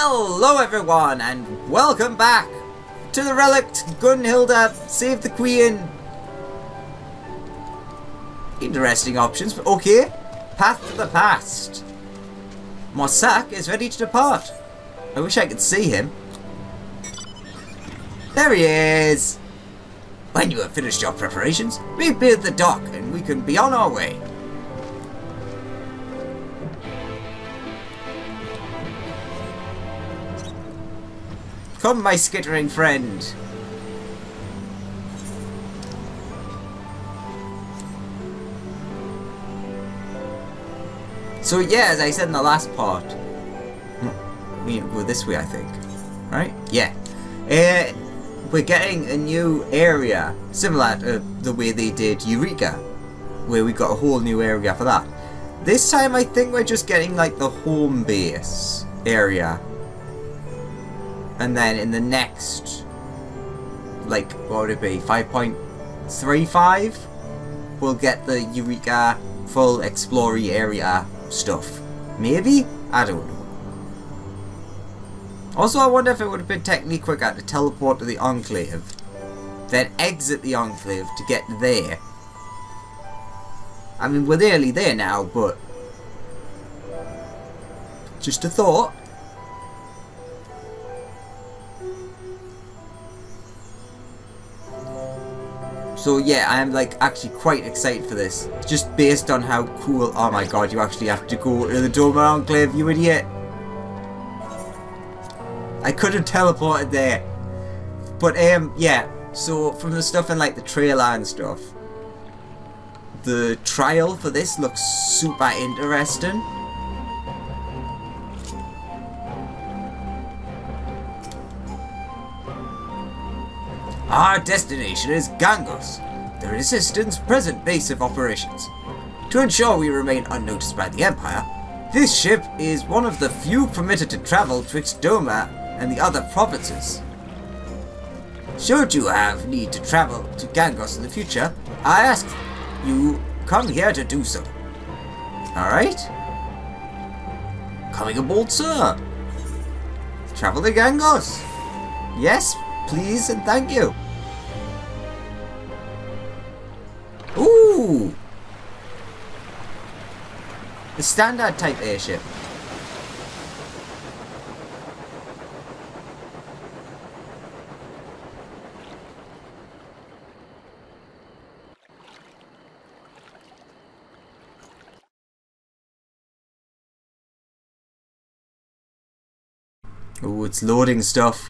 Hello everyone and welcome back to the relict Gunnhildr Save the Queen. Interesting options, but okay. Path to the past. Mossack is ready to depart. I wish I could see him. There he is. When you have finished your preparations, rebuild the dock and we can be on our way. Come, my skittering friend. So yeah, as I said in the last part, we need to go this way, I think. Right? Yeah. We're getting a new area, similar to the way they did Eureka, where we got a whole new area for that. This time I think we're just getting like the home base area. And then in the next, like, what would it be, 5.35? We'll get the Eureka full explory area stuff. Maybe? I don't know. Also, I wonder if it would have been technically quicker to teleport to the Enclave, then exit the Enclave to get there. I mean, we're nearly there now, but just a thought. So yeah, I am like actually quite excited for this. Just based on how cool. Oh my god, you actually have to go to the Dome Enclave, you idiot. I could have teleported there. But yeah, so from the stuff in like the trailer and stuff, the trial for this looks super interesting. Our destination is Gangos, the Resistance present base of operations. To ensure we remain unnoticed by the Empire, this ship is one of the few permitted to travel twixt Doma and the other provinces. Should you have need to travel to Gangos in the future, I ask you come here to do so. Alright? Coming aboard, sir. Travel to Gangos. Yes, please and thank you. Ooh! The standard type airship. Oh, it's loading stuff.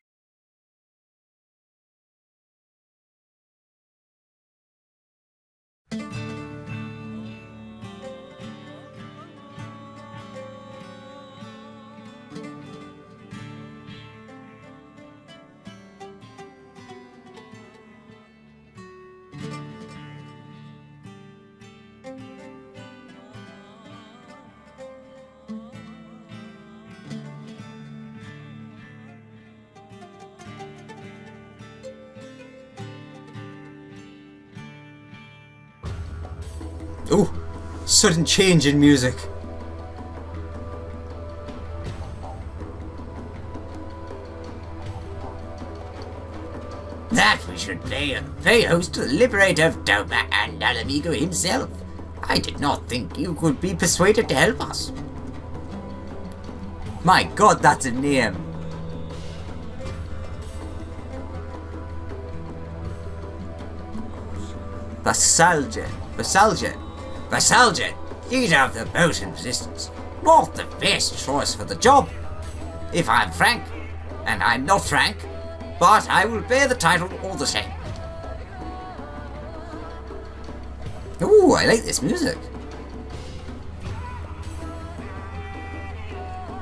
Oh, sudden change in music. That we should pay host to the liberator of Doma and Alamigo himself. I did not think you could be persuaded to help us. My god, that's a name. Vasaljet, leader of the Botan Resistance. Not the best choice for the job, if I'm frank. And I'm not frank, but I will bear the title all the same. Ooh, I like this music.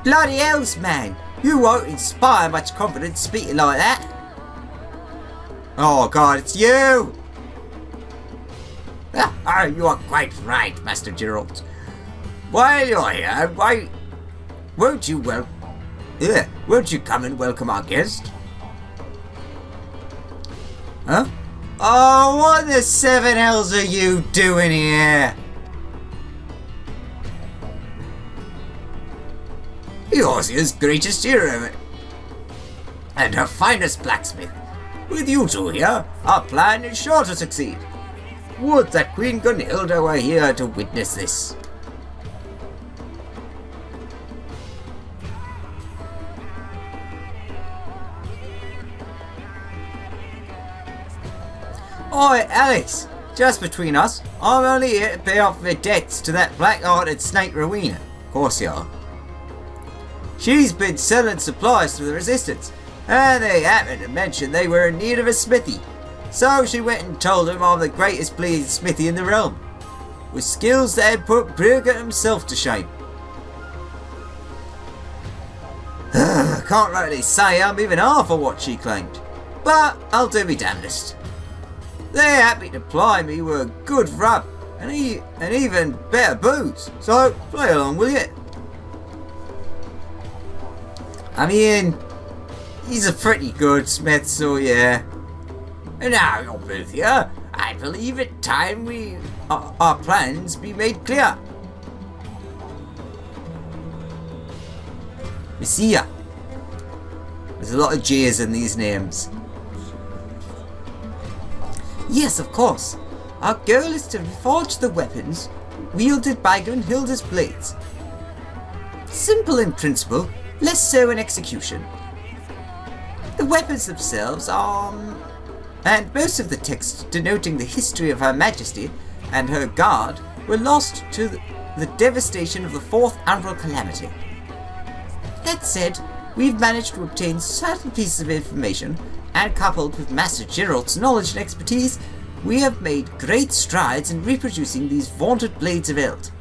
Bloody hells, man. You won't inspire much confidence speaking like that. Oh god, it's you! You are quite right, Master Gerald. While you're here, won't you come and welcome our guest? Huh? Oh, what the seven hells are you doing here? Eorzea's greatest hero and her finest blacksmith. With you two here, our plan is sure to succeed. Would that Queen Gunnhildr were here to witness this. Oi, Alex! Just between us, I'm only here to pay off the debts to that black-hearted snake Rowena. Of course you are. She's been selling supplies to the Resistance, and they happened to mention they were in need of a smithy. So she went and told him I'm the greatest bleeding smithy in the realm, with skills that had put Brugger himself to shame. Can't really say I'm even half of what she claimed, but I'll do me damnedest. They're happy to ply me with a good rub and even better booze, so play along will you? I mean, he's a pretty good smith, so yeah. And now you're both here, I believe it time our plans be made clear. Messiah. There's a lot of J's in these names. Yes, of course. Our goal is to forge the weapons wielded by Gunnhildr's blades. Simple in principle, less so in execution. The weapons themselves are... and most of the text denoting the history of Her Majesty and her guard were lost to the devastation of the Fourth Annual Calamity. That said, we've managed to obtain certain pieces of information, and coupled with Master Gerald's knowledge and expertise, we have made great strides in reproducing these vaunted blades of Eld.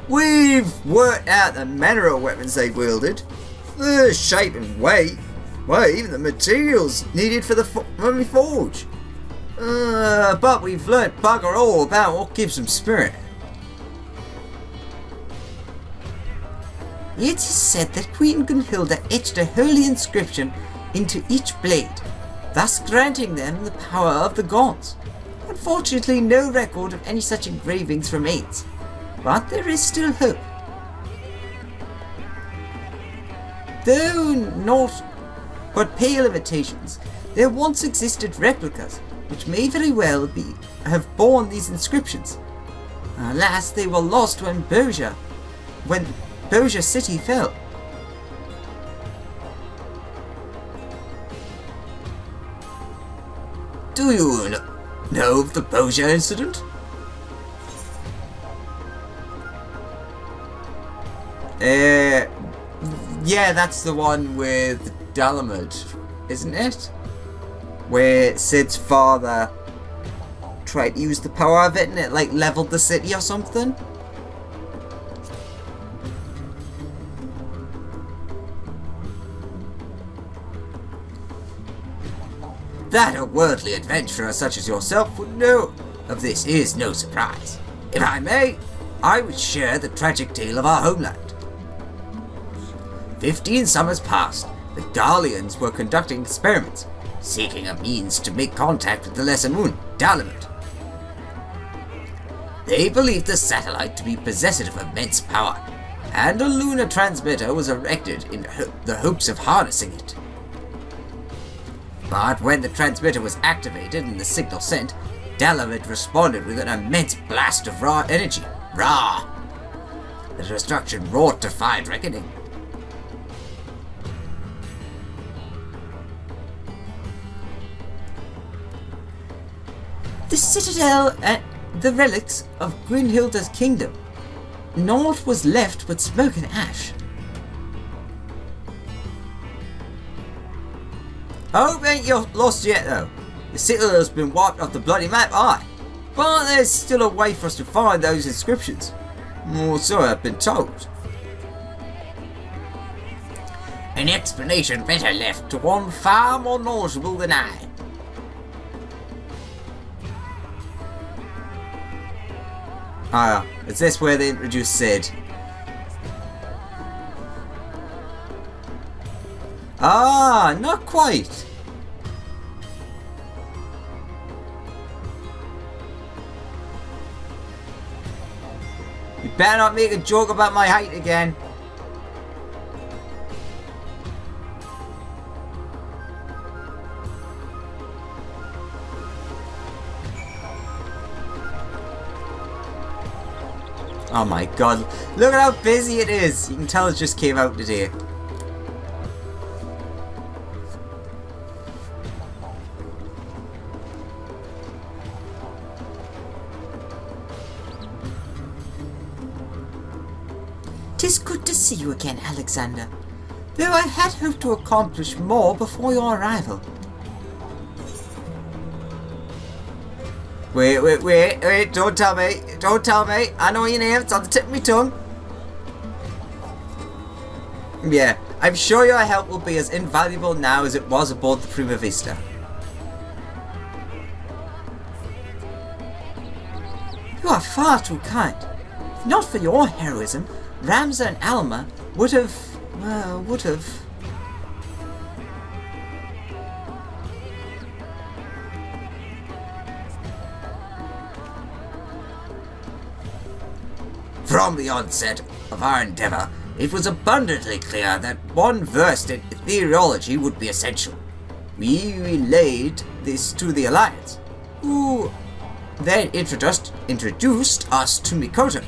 We've worked out the manner of weapons they wielded, the shape and weight, well, even the materials needed for the forge. But we've learnt bugger all about what gives them spirit. It is said that Queen Gunnhildr etched a holy inscription into each blade, thus granting them the power of the gods. Unfortunately, no record of any such engravings remains, but there is still hope. Though not but pale imitations, there once existed replicas, which may very well have borne these inscriptions. Alas, they were lost when Boja City fell. Do you know of the Boja incident? Yeah, that's the one with Dalamud, isn't it? Where Sid's father tried to use the power of it and it like leveled the city or something? That a worldly adventurer such as yourself would know of this is no surprise. If I may, I would share the tragic tale of our homeland. 15 summers past, the Garleans were conducting experiments, seeking a means to make contact with the lesser moon, Dalamud. They believed the satellite to be possessed of immense power, and a lunar transmitter was erected in the hopes of harnessing it. But when the transmitter was activated and the signal sent, Dalamud responded with an immense blast of raw energy. Raw! The destruction wrought defied reckoning. The citadel and the relics of Gunnhildr's kingdom. Naught was left but smoke and ash. I hope ain't you lost yet though. The citadel's been wiped off the bloody map, aye. But there's still a way for us to find those inscriptions. Or so I've been told. An explanation better left to one far more knowledgeable than I. Ah, is this where they introduced Sid? Ah, not quite. You better not make a joke about my height again. Oh my god, look at how busy it is! You can tell it just came out today. "'Tis good to see you again, Alexander, though I had hoped to accomplish more before your arrival." Wait, don't tell me, I know your name, it's on the tip of my tongue. Yeah, I'm sure your help will be as invaluable now as it was aboard the Prima Vista. You are far too kind. If not for your heroism, Ramza and Alma would have... From the onset of our endeavour, it was abundantly clear that one versed in ethereology would be essential. We relayed this to the Alliance, who then introduced us to Mikoto.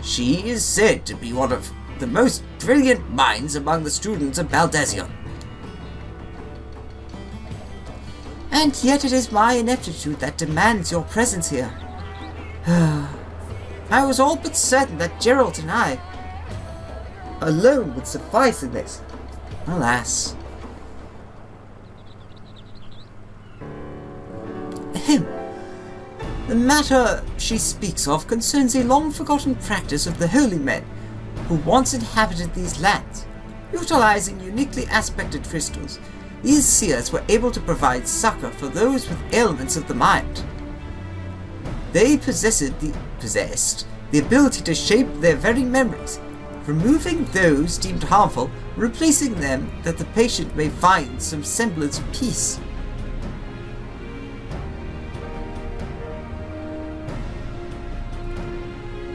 She is said to be one of the most brilliant minds among the students of Baldesion. And yet it is my ineptitude that demands your presence here. I was all but certain that Geralt and I alone would suffice in this. Alas. Ahem. The matter she speaks of concerns a long-forgotten practice of the holy men who once inhabited these lands. Utilizing uniquely aspected crystals, these seers were able to provide succor for those with ailments of the mind. They possessed the ability to shape their very memories, removing those deemed harmful, replacing them that the patient may find some semblance of peace.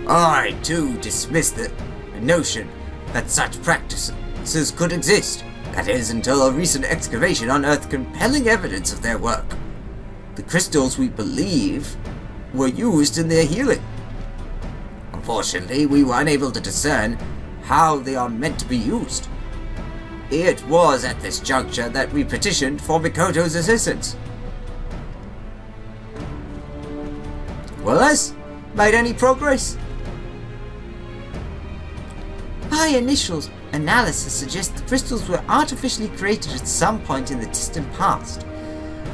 I, too, dismiss the notion that such practices could exist. That is, until a recent excavation unearthed compelling evidence of their work. The crystals, we believe, were used in their healing. Unfortunately, we were unable to discern how they are meant to be used. It was at this juncture that we petitioned for Mikoto's assistance. Well, has made any progress? My initial analysis suggests the crystals were artificially created at some point in the distant past.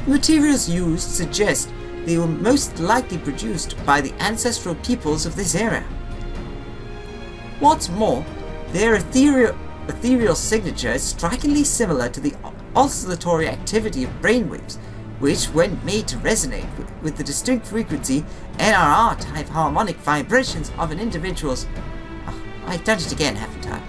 The materials used suggest they were most likely produced by the ancestral peoples of this era. What's more, their ethereal signature is strikingly similar to the oscillatory activity of brainwaves, which, when made to resonate with the distinct frequency NRR-type harmonic vibrations of an individual's... Oh, I've done it again, haven't I?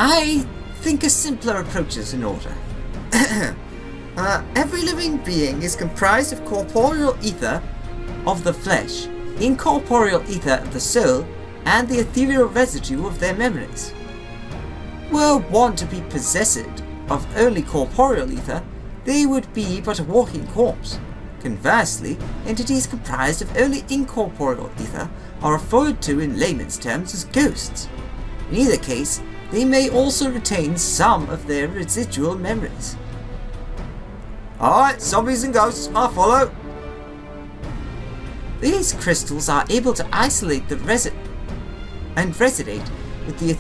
I think a simpler approach is in order. Every living being is comprised of corporeal ether of the flesh, incorporeal ether of the soul, and the ethereal residue of their memories. Were one to be possessed of only corporeal ether, they would be but a walking corpse. Conversely, entities comprised of only incorporeal ether are referred to in layman's terms as ghosts. In either case, they may also retain some of their residual memories. Alright, zombies and ghosts, I'll follow. These crystals are able to isolate the and resonate with the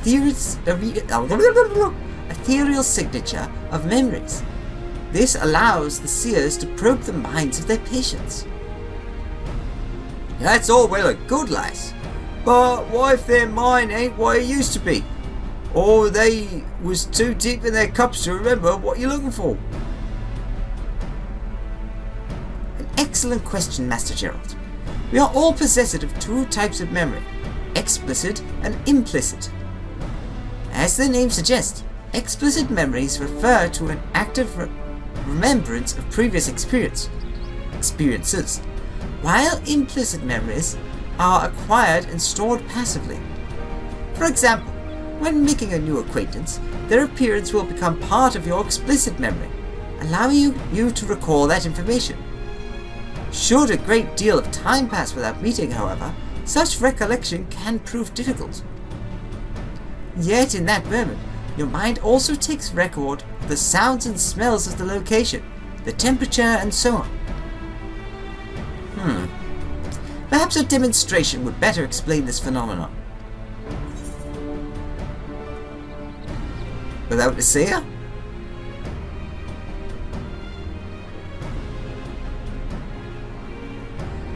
ethereal signature of memories. This allows the seers to probe the minds of their patients. That's all well and good, lass. But what if their mind ain't what it used to be? Or they was too deep in their cups to remember what you're looking for? An excellent question, Master Geralt. We are all possessed of two types of memory, explicit and implicit. As the name suggests, Explicit memories refer to an active remembrance of previous experiences, while implicit memories are acquired and stored passively. For example, when making a new acquaintance, their appearance will become part of your explicit memory, allowing you to recall that information. Should a great deal of time pass without meeting, however, such recollection can prove difficult. Yet in that moment, your mind also takes record of the sounds and smells of the location, the temperature, and so on. Perhaps a demonstration would better explain this phenomenon. Without a seer?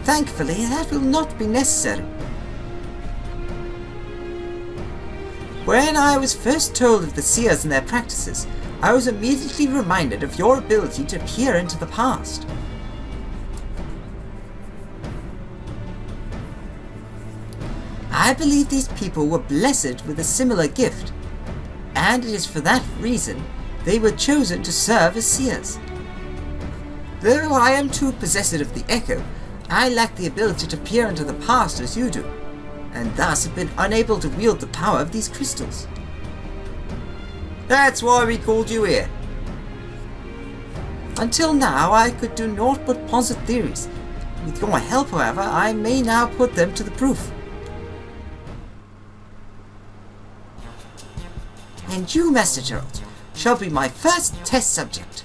Thankfully, that will not be necessary. When I was first told of the seers and their practices, I was immediately reminded of your ability to peer into the past. I believe these people were blessed with a similar gift, and it is for that reason they were chosen to serve as seers. Though I am too possessed of the echo, I lack the ability to peer into the past as you do, and thus have been unable to wield the power of these crystals. That's why we called you here. Until now, I could do naught but posit theories. With your help, however, I may now put them to the proof. And you, Master Geralt, shall be my first test subject.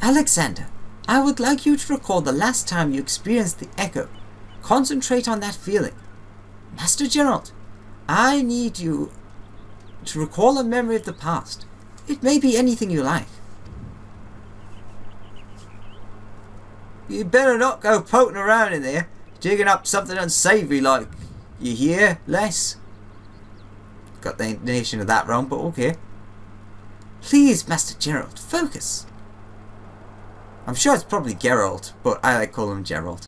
Alexander, I would like you to recall the last time you experienced the echo. Concentrate on that feeling. Master Geralt, I need you to recall a memory of the past. It may be anything you like. You better not go poking around in there, digging up something unsavoury like, you hear, Les? Got the intonation of that wrong, but okay. Please, Master Geralt, focus. I'm sure it's probably Geralt, but I like calling him Geralt.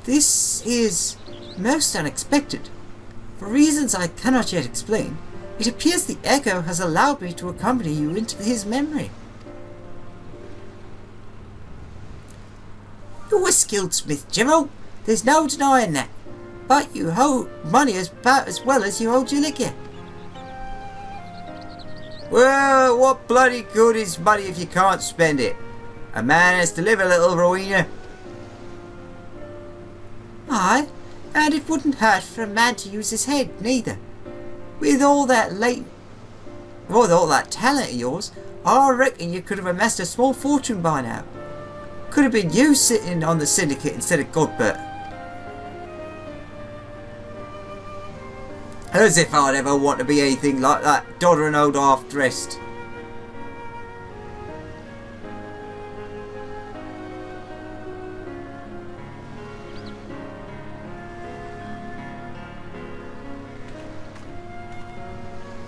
This is most unexpected. For reasons I cannot yet explain, it appears the echo has allowed me to accompany you into his memory. You're a skilled smith, Geralt. There's no denying that. But you hold money about as well as you hold your liquor. Well, what bloody good is money if you can't spend it? A man has to live a little, Rowena. Aye, and it wouldn't hurt for a man to use his head, neither. With all that talent of yours, I reckon you could have amassed a small fortune by now. Could have been you sitting on the syndicate instead of Godbert. As if I'd ever want to be anything like that doddering old half-dressed.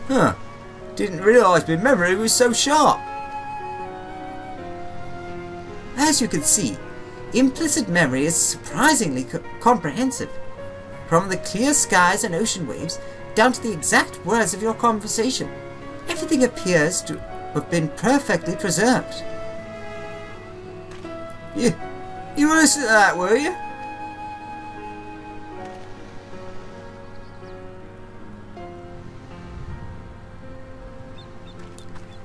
Huh. Didn't realise my memory was so sharp. As you can see, implicit memory is surprisingly comprehensive. From the clear skies and ocean waves, down to the exact words of your conversation, everything appears to have been perfectly preserved. You will listen to that, will you?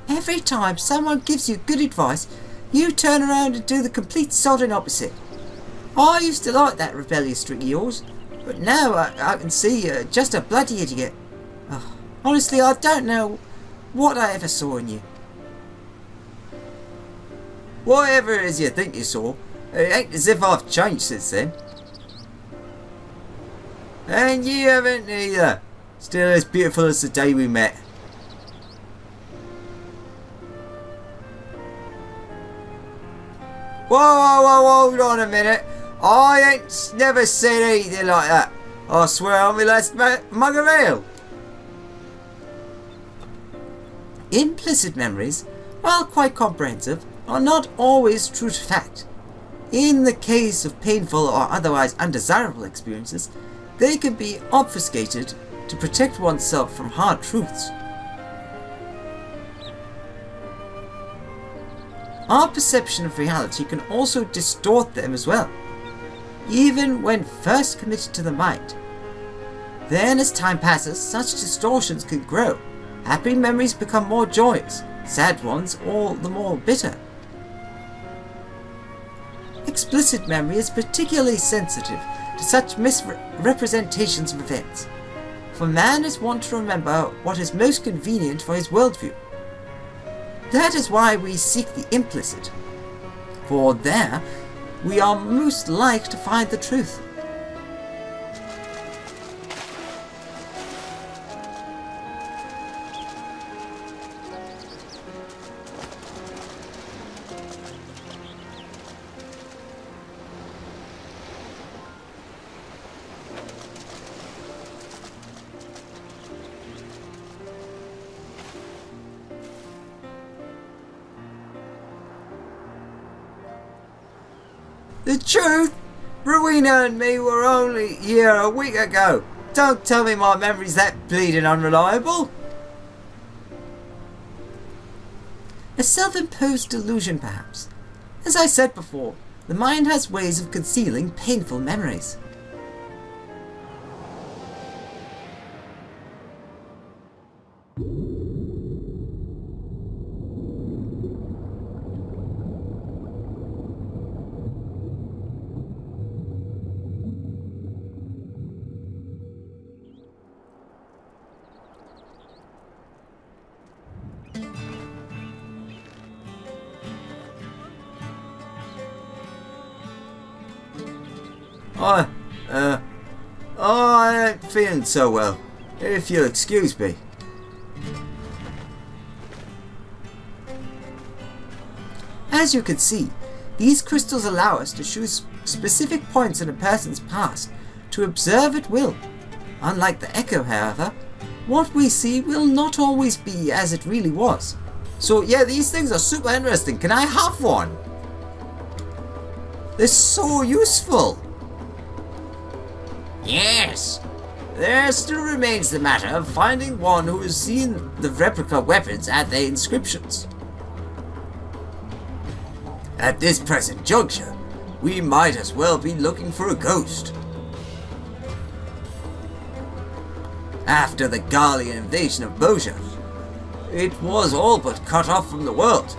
Every time someone gives you good advice, you turn around and do the complete sodding opposite. I used to like that rebellious streak of yours, but now I can see you're just a bloody idiot. Oh, honestly, I don't know what I ever saw in you. Whatever it is you think you saw, it ain't as if I've changed since then. And you haven't either. Still as beautiful as the day we met. Whoa, hold on a minute. I ain't never said anything like that. I swear on my last mug of ale. Implicit memories, while quite comprehensive, are not always true to fact. In the case of painful or otherwise undesirable experiences, they can be obfuscated to protect oneself from hard truths. Our perception of reality can also distort them as well, even when first committed to the mind. Then as time passes, such distortions can grow. Happy memories become more joyous, sad ones all the more bitter. Explicit memory is particularly sensitive to such misrepresentations of events, for man is wont to remember what is most convenient for his worldview. That is why we seek the implicit, for there we are most like to find the truth. The truth? Rowena and me were only here a week ago. Don't tell me my memory's that bleeding unreliable. A self-imposed delusion, perhaps. As I said before, the mind has ways of concealing painful memories. I ain't feeling so well, if you'll excuse me. As you can see, these crystals allow us to choose specific points in a person's past to observe at will. Unlike the echo, however, what we see will not always be as it really was. So yeah, these things are super interesting. Can I have one? They're so useful. Yes. There still remains the matter of finding one who has seen the replica weapons and their inscriptions. At this present juncture, we might as well be looking for a ghost. After the Garlean invasion of Mosia, it was all but cut off from the world.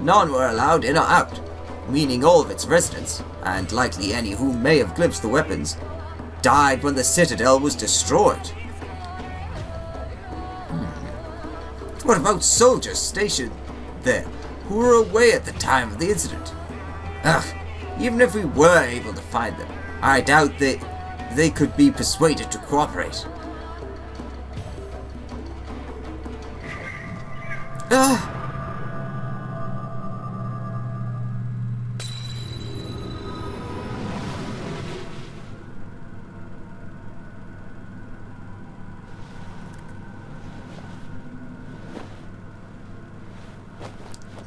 None were allowed in or out, meaning all of its residents, and likely any who may have glimpsed the weapons, died when the citadel was destroyed. What about soldiers stationed there who were away at the time of the incident? Even if we were able to find them, I doubt that they could be persuaded to cooperate.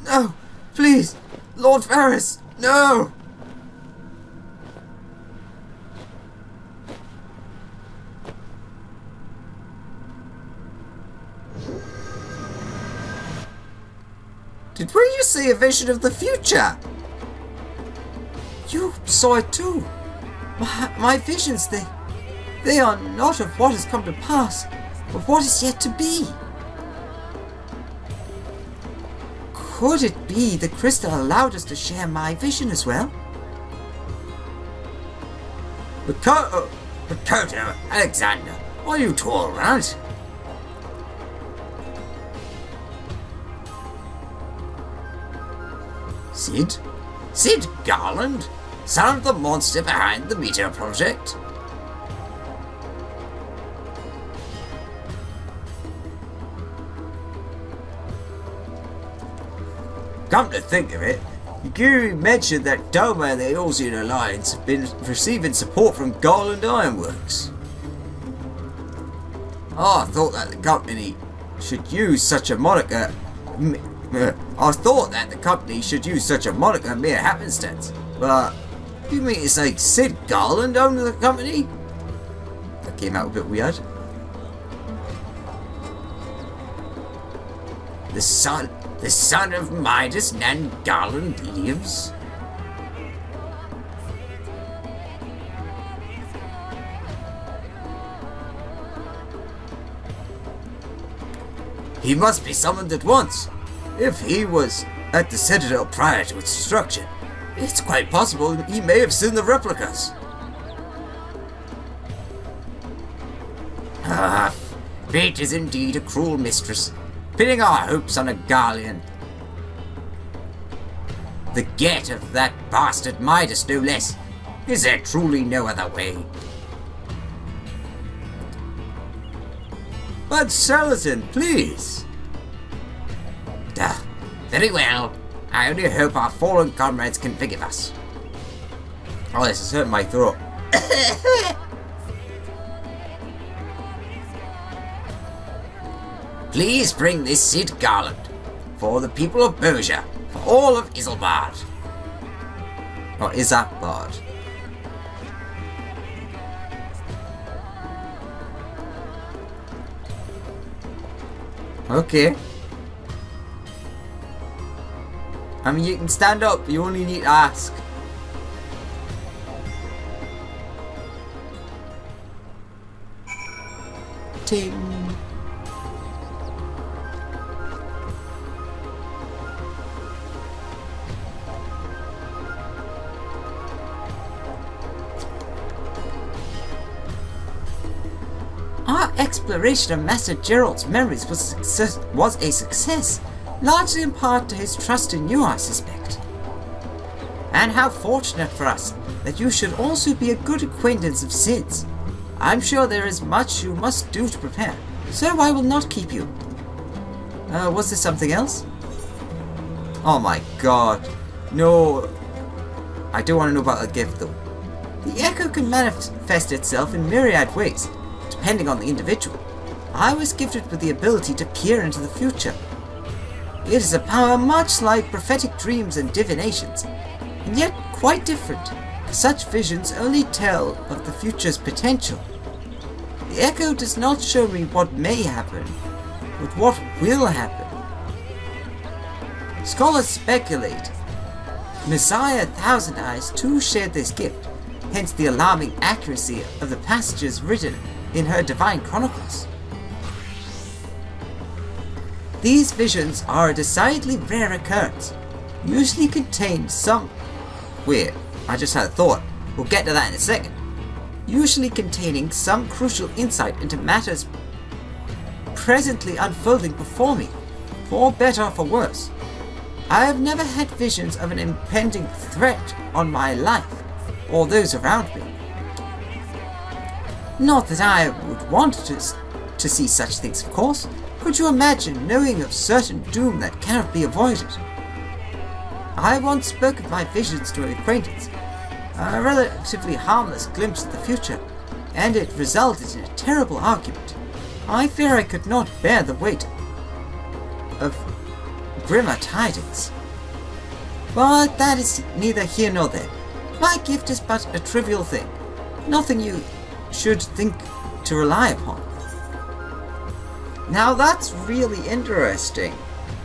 No! Please! Lord Varys! No! Did we just see a vision of the future? You saw it too. My visions, they are not of what has come to pass, but what is yet to be. Could it be the crystal allowed us to share my vision as well? Makoto, Alexander, are you two alright? Sid Garland? Son of the monster behind the Meteor Project? Come to think of it, you mentioned that Doma and the Elsian Alliance have been receiving support from Garland Ironworks. Oh, I thought that the company should use such a moniker. I thought that the company should use such a moniker mere happenstance. But you mean it's like Sid Garland owned the company? That came out a bit weird. The son of Midas Nan Garland lives? He must be summoned at once. If he was at the Citadel prior to its destruction, it's quite possible he may have seen the replicas. Ah, fate is indeed a cruel mistress, pinning our hopes on a Garlean. The get of that bastard Midas, no less. Is there truly no other way? But Salatin, please! Very well. I only hope our fallen comrades can forgive us. Oh, this is hurting my throat. Please bring this Sid Garland. For the people of Persia. For all of Isilbard. Or Isambard. Okay. I mean, you can stand up, you only need to ask. Ting. Our exploration of Master Gerald's memories was a success. Largely in part to his trust in you, I suspect. And how fortunate for us that you should also be a good acquaintance of Sid's. I'm sure there is much you must do to prepare, so I will not keep you. Was there something else? Oh my god. No. I do want to know about the gift though. The echo can manifest itself in myriad ways, depending on the individual. I was gifted with the ability to peer into the future. It is a power much like prophetic dreams and divinations, and yet quite different. Such visions only tell of the future's potential. The echo does not show me what may happen, but what will happen. Scholars speculate Messiah Thousand Eyes too shared this gift, hence the alarming accuracy of the passages written in her divine chronicles. These visions are a decidedly rare occurrence, usually contain some... Wait, I just had a thought. We'll get to that in a second. Usually containing some crucial insight into matters presently unfolding before me, for better or for worse. I have never had visions of an impending threat on my life, or those around me. Not that I would want to see such things, of course. Could you imagine knowing of certain doom that cannot be avoided? I once spoke of my visions to an acquaintance, a relatively harmless glimpse of the future, and it resulted in a terrible argument. I fear I could not bear the weight of grimmer tidings. But that is neither here nor there. My gift is but a trivial thing, nothing you should think to rely upon. Now that's really interesting,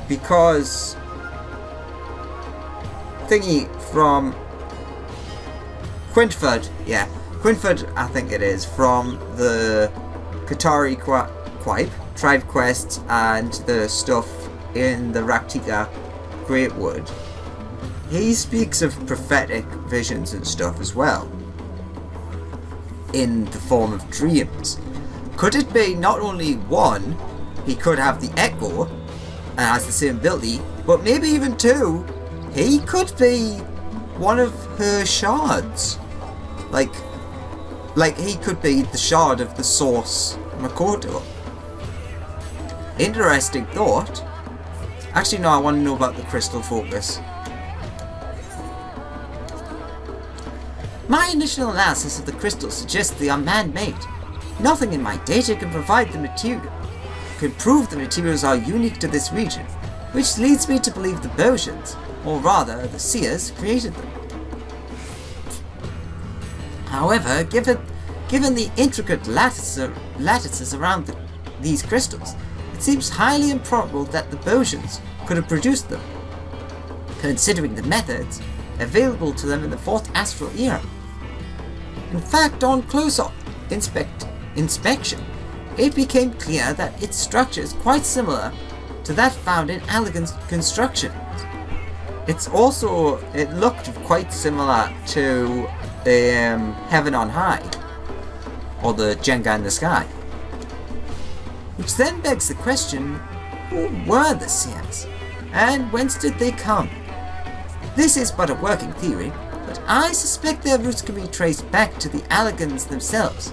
because thingy from Gunnhildr. Yeah, Gunnhildr, I think it is, from the Qatari Quipe, Tribe Quests, and the stuff in the Raktika Greatwood. He speaks of prophetic visions and stuff as well, in the form of dreams. Could it be not only one, he could have the Echo, and has the same ability, but maybe even two, he could be one of her shards. Like he could be the shard of the Source Makoto. Interesting thought. Actually, no, I want to know about the crystal focus. My initial analysis of the crystals suggests they are man-made. Nothing in my data can provide the material. Can prove the materials are unique to this region, which leads me to believe the Boshians, or rather the Seers, created them. However, given the intricate lattices around these crystals, it seems highly improbable that the Boshians could have produced them, considering the methods available to them in the 4th Astral Era. In fact, on close-up inspection, it became clear that its structure is quite similar to that found in Allagan's construction. It looked quite similar to Heaven on High, or the Jenga in the Sky. Which then begs the question, who were the Seers, and whence did they come? This is but a working theory, but I suspect their roots can be traced back to the Allagans themselves,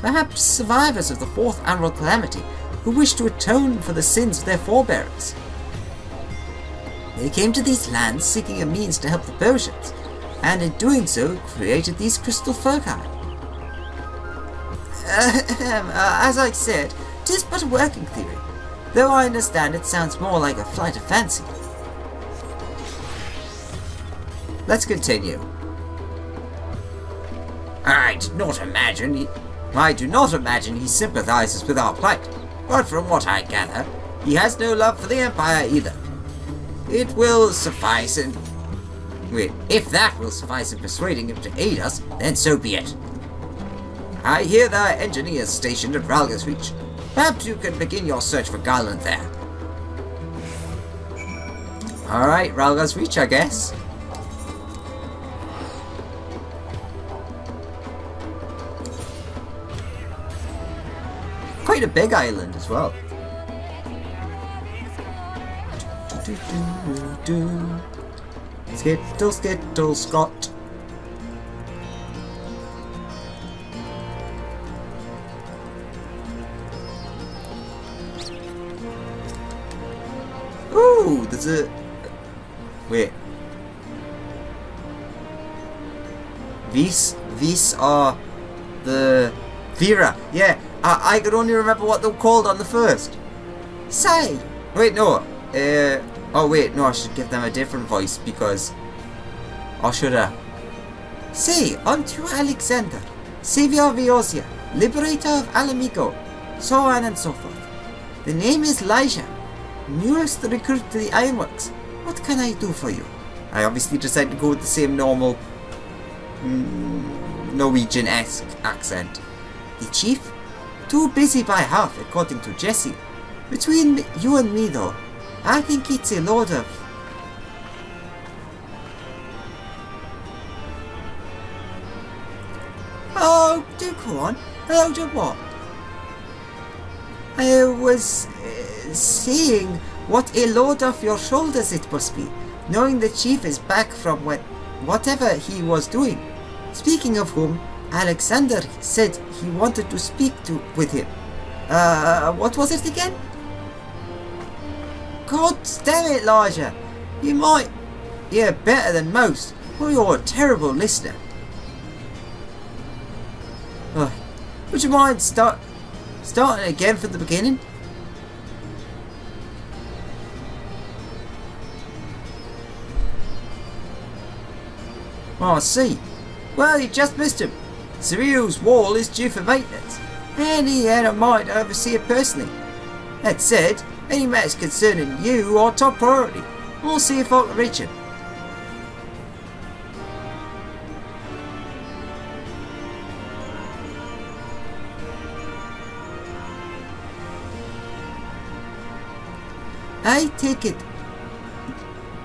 perhaps survivors of the 4th Annual Calamity who wish to atone for the sins of their forebears. They came to these lands seeking a means to help the Boshians, and in doing so created these crystal foci. As I said, it is but a working theory, though I understand it sounds more like a flight of fancy. Let's continue. I do not imagine he sympathizes with our plight, but from what I gather, he has no love for the Empire either. It will suffice in... Wait, if that will suffice in persuading him to aid us, then so be it. I hear there are engineers stationed at Ralga's Reach. Perhaps you can begin your search for Gunnhildr there. Alright, Ralga's Reach, I guess. Quite a big island as well. Skittle, skittle, Scott. Ooh, there's a... Wait. These are the... Vera, yeah. I could only remember what they were called on the first. Say! Wait, no. Oh wait, no, I should give them a different voice because... Or should I? Say, unto Alexander, Savior of Eosia, Liberator of Alamigo, so on and so forth. The name is Elijah, newest recruit to the Ironworks. What can I do for you? I obviously decided to go with the same normal Norwegian-esque accent. The chief? Too busy by half, according to Jesse. Between you and me, though, I think it's a load of... Oh, do go on. A load of what? I was seeing what a load off your shoulders it must be, knowing the chief is back from whatever he was doing. Speaking of whom, Alexander said he wanted to speak with him. What was it again? God damn it, Elijah! You might hear better than most, or you're a terrible listener. Would you mind starting again from the beginning? Oh, I see. Well, you just missed him. Cyril's wall is due for maintenance, and he had a mind to oversee it personally. That said, any matters concerning you are top priority. I'll see if I can reach him. I take it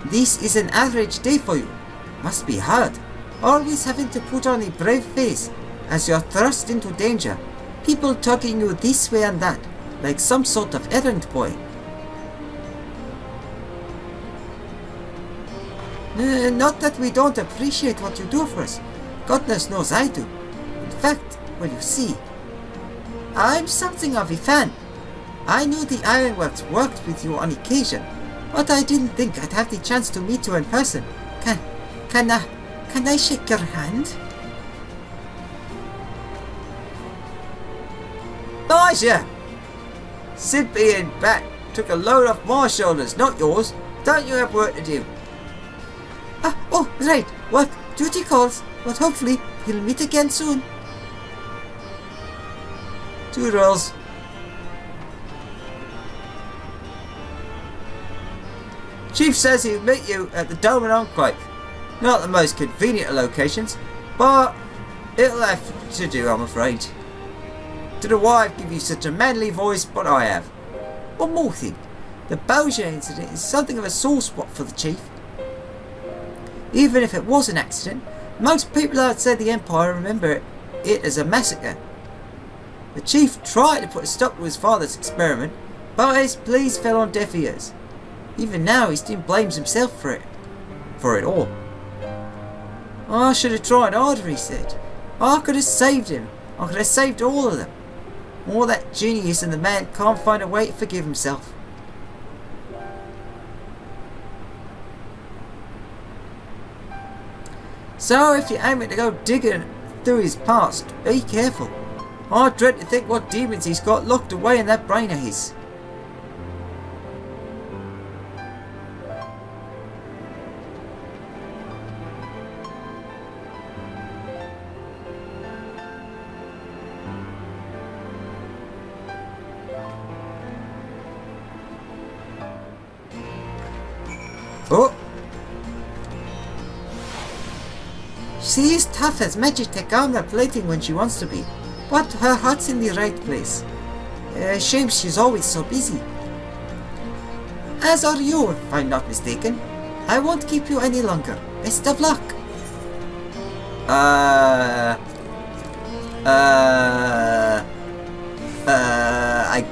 this is an average day for you. Must be hard. Always having to put on a brave face as you're thrust into danger. People tugging you this way and that, like some sort of errand boy. Not that we don't appreciate what you do for us. Goodness knows I do. In fact, well, you see, I'm something of a fan. I knew the Ironworks worked with you on occasion, but I didn't think I'd have the chance to meet you in person. Can I shake your hand? Nice, yeah. Sid being back took a load off my shoulders, not yours. Don't you have work to do? Oh, right. Work. Duty calls. But hopefully, we'll meet again soon. Toodles. Chief says he'll meet you at the Dome and Enclave. Not the most convenient of locations, but it'll have to do, I'm afraid. Don't know why I've given you such a manly voice, but I have. One more thing. The Bowser incident is something of a sore spot for the Chief. Even if it was an accident, most people outside the Empire remember it as a massacre. The Chief tried to put a stop to his father's experiment, but his pleas fell on deaf ears. Even now he still blames himself for it all. I should have tried harder, he said. I could have saved him. I could have saved all of them. All that genius, and the man can't find a way to forgive himself. So if you're aiming to go digging through his past, be careful. I dread to think what demons he's got locked away in that brain of his. Oh! She's tough as magic tech armor plating when she wants to be, but her heart's in the right place. Shame she's always so busy. As are you, if I'm not mistaken. I won't keep you any longer. Best of luck. I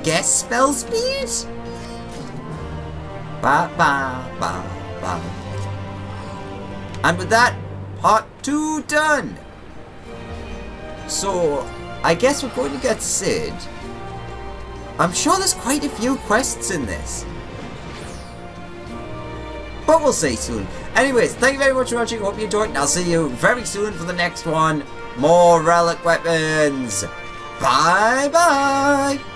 guess spell speed? Ba ba ba ba. And with that, part 2 done. So, I guess we're going to get Sid. I'm sure there's quite a few quests in this, but we'll see soon. Anyways, thank you very much for watching. Hope you enjoyed, and I'll see you very soon for the next one. More relic weapons. Bye bye.